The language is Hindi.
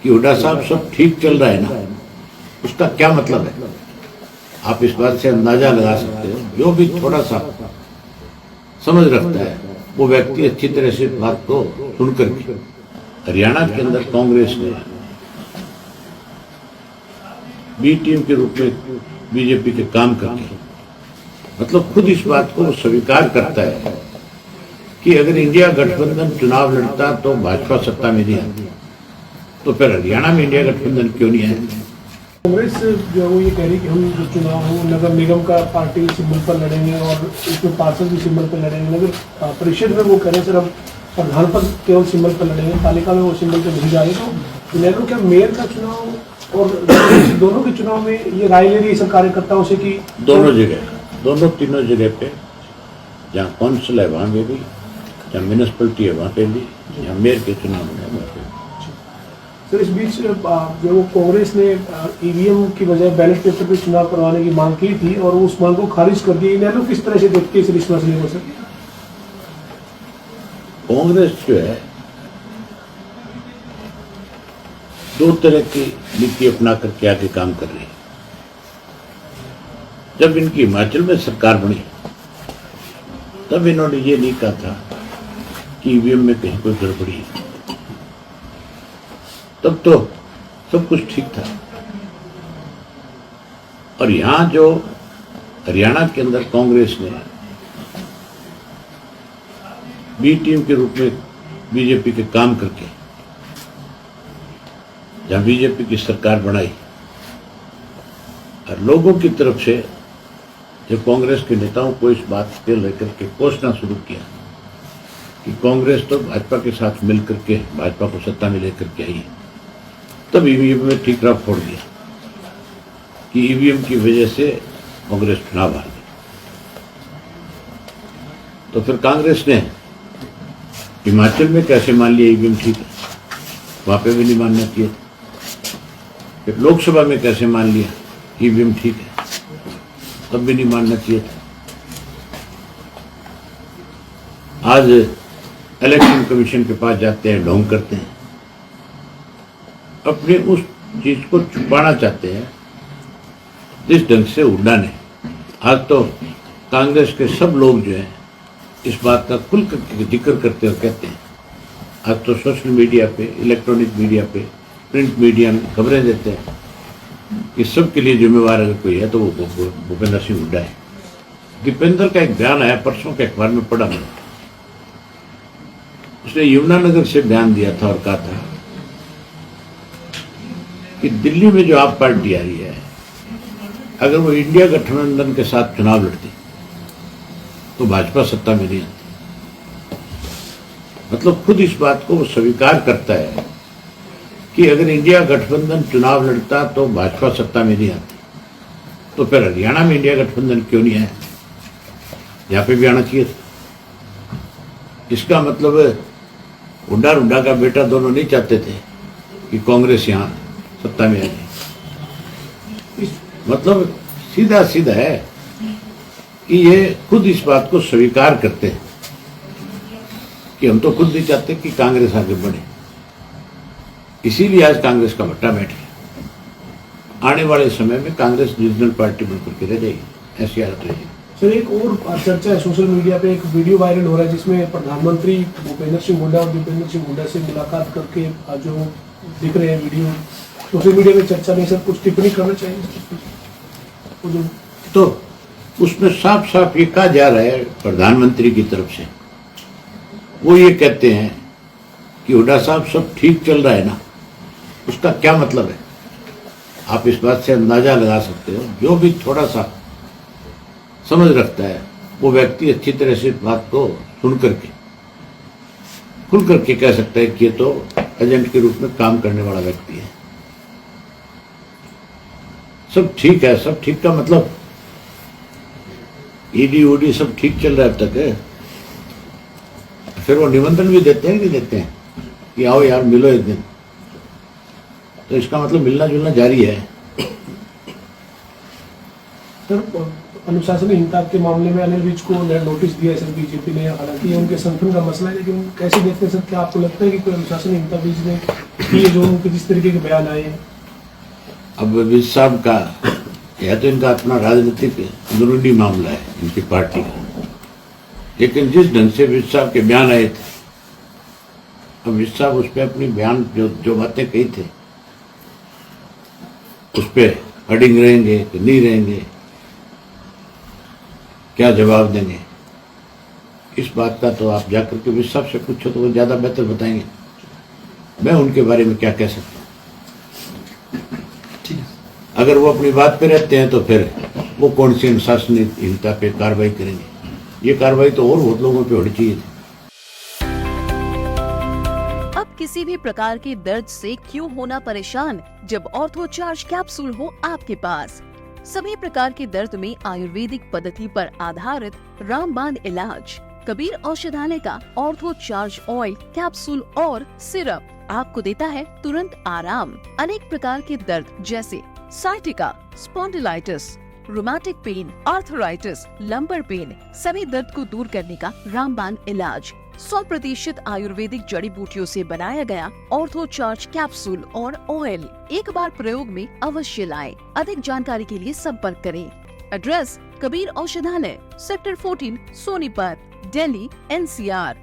कि हुड्डा साहब सब ठीक चल रहा है ना, उसका क्या मतलब है? आप इस बात से अंदाजा लगा सकते हो, जो भी थोड़ा सा समझ रखता है वो व्यक्ति अच्छी तरह से बात को सुन करके। हरियाणा के अंदर कांग्रेस ने बी टीम के रूप में बीजेपी के काम करके, मतलब खुद इस बात को स्वीकार करता है कि अगर इंडिया गठबंधन चुनाव लड़ता तो भाजपा सत्ता में नहीं आती, तो फिर हरियाणा में इंडिया गठबंधन क्यों नहीं है? कांग्रेस जो है वो ये कह रही कि हम जो चुनाव हो नगर निगम का पार्टी सिंबल पर लड़ेंगे और इसमें पार्षद भी सिंबल पर लड़ेंगे। नगर परिषद में वो कह रहे हैं सर हम प्रधान पद केवल सिंबल पर लड़ेंगे, तालिका में वो सिंबल पर नहीं जा रहे। तो नेहरू क्या मेयर का चुनाव और दोनों के चुनाव में ये राय ले रही सब कार्यकर्ताओं से कि दोनों जगह, दोनों तीनों जगह पे, जहाँ काउंसिल है वहाँ पे भी, जहाँ म्यूनिसिपलिटी है वहाँ पे भी, जहाँ मेयर के चुनाव में वहाँ पे। सर इस बीच जो वो कांग्रेस ने ईवीएम की बजाय बैलेट पेपर पे चुनाव करवाने की मांग की थी और उस मांग को खारिज कर दिया। नेहरू किस तरह से देखते हैं इस मसले को सर? कांग्रेस जो है दो तरह की नीति अपना करके आगे काम कर रही है। जब इनकी हिमाचल में सरकार बनी तब इन्होंने ये नहीं कहा था कि ईवीएम में कहीं कोई गड़बड़ी है, तब तो सब कुछ ठीक था। और यहां जो हरियाणा के अंदर कांग्रेस ने बी टीम के रूप में बीजेपी के काम करके, जहां बीजेपी की सरकार बनाई और लोगों की तरफ से जो कांग्रेस के नेताओं को इस बात पे लेकर के कोसना शुरू किया कि कांग्रेस तो भाजपा के साथ मिलकर के भाजपा को सत्ता में लेकर के आई, तब ईवीएम में ठीकरा फोड़ दिया कि ईवीएम की वजह से कांग्रेस चुनाव हार गई। तो फिर कांग्रेस ने हिमाचल में कैसे मान लिया ईवीएम ठीक है, वहां पे भी नहीं मानना चाहिए। फिर लोकसभा में कैसे मान लिया ईवीएम ठीक है, तब भी नहीं मानना चाहिए था। आज इलेक्शन कमीशन के पास जाते हैं, ढोंग करते हैं, अपने उस चीज को छुपाना चाहते हैं जिस ढंग से हुड्डा ने। आज तो कांग्रेस के सब लोग जो हैं इस बात का खुल करके जिक्र करते हुए कहते हैं, आज तो सोशल मीडिया पे, इलेक्ट्रॉनिक मीडिया पे, प्रिंट मीडिया में खबरें देते हैं कि सबके लिए जिम्मेवार अगर कोई है तो वो भूपेंद्र सिंह हुड्डा है। दीपेंद्र का एक बयान आया परसों के अखबार में पढ़ा मैंने, उसने यमुनानगर से बयान दिया था और कहा था कि दिल्ली में जो आप पार्टी आ रही है, अगर वो इंडिया गठबंधन के साथ चुनाव लड़ती तो भाजपा सत्ता में नहीं आती। मतलब खुद इस बात को वो स्वीकार करता है कि अगर इंडिया गठबंधन चुनाव लड़ता तो भाजपा सत्ता में नहीं आती, तो फिर हरियाणा में इंडिया गठबंधन क्यों नहीं है? यहाँ पे भी आना चाहिए था। इसका मतलब हुड्डा का बेटा दोनों नहीं चाहते थे कि कांग्रेस यहाँ सत्ता में आ जाए। मतलब सीधा सीधा है कि ये खुद इस बात को स्वीकार करते हैं कि हम तो खुद नहीं चाहते कि कांग्रेस आगे बढ़े, इसीलिए आज कांग्रेस का भट्टा बैठ गया। आने वाले समय में कांग्रेस रीजनल पार्टी बनकर के रह जाएगी, ऐसी हालत रहेगी। सर एक और चर्चा है सोशल मीडिया पे, एक वीडियो वायरल हो रहा है जिसमें प्रधानमंत्री भूपेंद्र सिंह हुड्डा और दीपेंद्र सिंह हुड्डा से मुलाकात करके जो दिख रहे हैं वीडियो सोशल मीडिया में चर्चा नहीं। सर कुछ टिप्पणी करना चाहिए? तो उसमें साफ साफ ये कहा जा रहा है प्रधानमंत्री की तरफ से, वो ये कहते हैं कि हुड्डा साहब सब ठीक चल रहा है ना, उसका क्या मतलब है? आप इस बात से अंदाजा लगा सकते हो, जो भी थोड़ा सा समझ रखता है वो व्यक्ति अच्छी तरह से बात को सुन करके खुल करके कह सकता है कि ये तो एजेंट के रूप में काम करने वाला व्यक्ति है। सब ठीक है, सब ठीक का मतलब ईडी उडी सब ठीक चल रहा है अब तक है। फिर वो निमंत्रण भी देते हैं कि देते हैं कि आओ यार मिलो एक दिन, तो इसका मतलब मिलना जुलना जारी है। सर अनुशासनहीनता के मामले में अनिल विज को नोटिस दिया है सर बीजेपी ने, हालांकि ये उनके संगठन का मसला है, लेकिन कैसे देखते हैं सर, क्या आपको लगता है कि कोई अनुशासनहीनता बीच में की है जो उनके जिस तरीके के बयान आए हैं? अब विज साहब का यह तो इनका अपना राजनीतिक अंदरूनी मामला है इनकी पार्टी का, लेकिन जिस ढंग से विज साहब के बयान आए थे, अब विज साहब उस पर अपनी बयान जो बातें कही थे उस पर अडिंग रहेंगे कि नहीं रहेंगे, क्या जवाब देंगे, इस बात का तो आप जाकर के विज साहब से पूछो तो वो ज्यादा बेहतर बताएंगे। मैं उनके बारे में क्या कह सकता हूँ। अगर वो अपनी बात पे रहते हैं तो फिर वो कौन सी अनुशासनहीनता पे कार्रवाई करेंगे, ये कार्रवाई तो और बहुत लोगों पे होनी चाहिए थी। अब किसी भी प्रकार के दर्द से क्यों होना परेशान जब ऑर्थो चार्ज कैप्सूल हो आपके पास। सभी प्रकार के दर्द में आयुर्वेदिक पद्धति पर आधारित रामबाण इलाज। कबीर औषधालय का ऑर्थो चार्ज ऑयल कैप्सूल और सिरप आपको देता है तुरंत आराम। अनेक प्रकार के दर्द जैसे sciatica, spondylitis, rheumatic pain, arthritis, lumbar pain, सभी दर्द को दूर करने का रामबाण इलाज 100% आयुर्वेदिक जड़ी बूटियों से बनाया गया ऑर्थो चार्ज कैप्सूल और ऑयल एक बार प्रयोग में अवश्य लाएं। अधिक जानकारी के लिए संपर्क करें। एड्रेस कबीर औषधालय, सेक्टर 14, सोनीपत, दिल्ली, NCR।